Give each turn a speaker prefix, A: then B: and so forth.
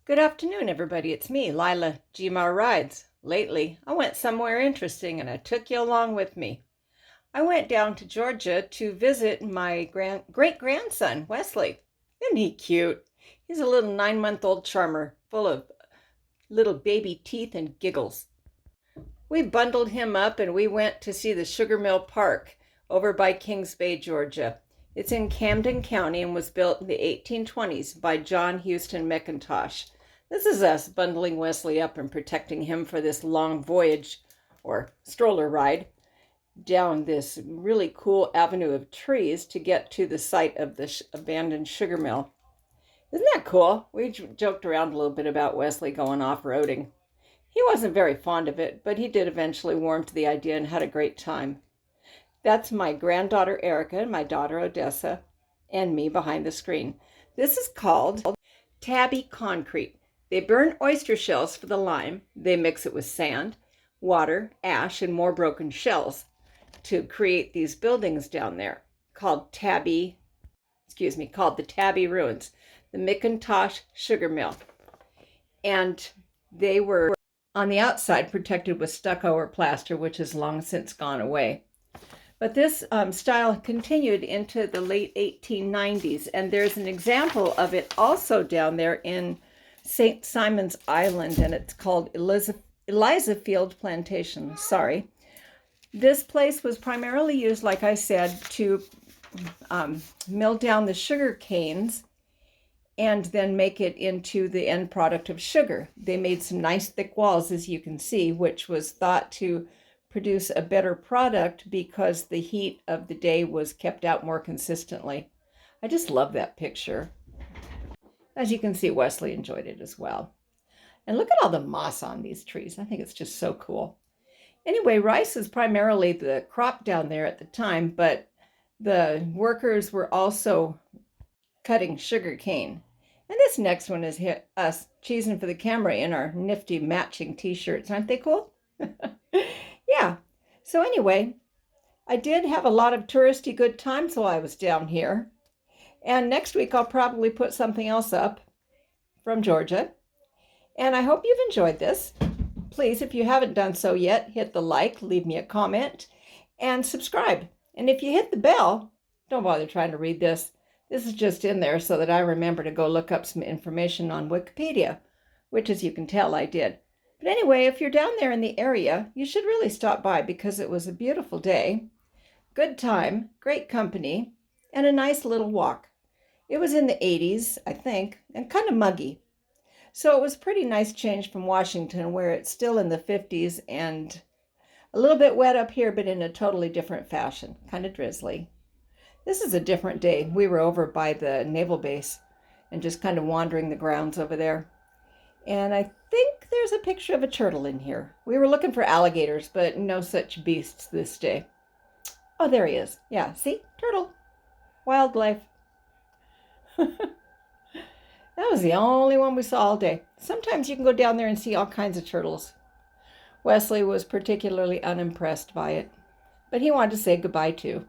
A: Good afternoon, everybody. It's me, Lila Gmar Rides. Lately, I went somewhere interesting and I took you along with me. I went down to Georgia to visit my great-grandson, Wesley. Isn't he cute? He's a little 9-month-old charmer full of little baby teeth and giggles. We bundled him up and we went to see the Sugar Mill Park over by Kings Bay, Georgia. It's in Camden County and was built in the 1820s by John Houston McIntosh. This is us bundling Wesley up and protecting him for this long voyage or stroller ride down this really cool avenue of trees to get to the site of the abandoned sugar mill. Isn't that cool? We joked around a little bit about Wesley going off-roading. He wasn't very fond of it, but he did eventually warm to the idea and had a great time. That's my granddaughter Erica and my daughter Odessa and me behind the screen. This is called tabby concrete. They burn oyster shells for the lime. They mix it with sand, water, ash, and more broken shells to create these buildings down there called the Tabby Ruins, the McIntosh Sugar Mill. And they were on the outside protected with stucco or plaster, which has long since gone away. But this style continued into the late 1890s, and there's an example of it also down there in St. Simon's Island, and it's called Eliza Field Plantation. Sorry. This place was primarily used, like I said, to mill down the sugar canes and then make it into the end product of sugar. They made some nice thick walls, as you can see, which was thought to produce a better product because the heat of the day was kept out more consistently. I just love that picture. As you can see, Wesley enjoyed it as well. And look at all the moss on these trees. I think it's just so cool. Anyway, rice is primarily the crop down there at the time, but the workers were also cutting sugar cane. And this next one is us cheesing for the camera in our nifty matching t-shirts. Aren't they cool? Yeah. So anyway, I did have a lot of touristy good times while I was down here. And next week I'll probably put something else up from Georgia. And I hope you've enjoyed this. Please, if you haven't done so yet, hit the like, leave me a comment, and subscribe. And if you hit the bell, don't bother trying to read this. This is just in there so that I remember to go look up some information on Wikipedia, which, as you can tell, I did. But anyway, if you're down there in the area, you should really stop by because it was a beautiful day, good time, great company, and a nice little walk. It was in the 80s, I think, and kind of muggy. So it was a pretty nice change from Washington, where it's still in the 50s and a little bit wet up here, but in a totally different fashion, kind of drizzly. This is a different day. We were over by the naval base and just kind of wandering the grounds over there. And I think there's a picture of a turtle in here. We were looking for alligators, but no such beasts this day. Oh, there he is. Yeah, see? Turtle. Wildlife. That was the only one we saw all day. Sometimes you can go down there and see all kinds of turtles. Wesley was particularly unimpressed by it, but he wanted to say goodbye too.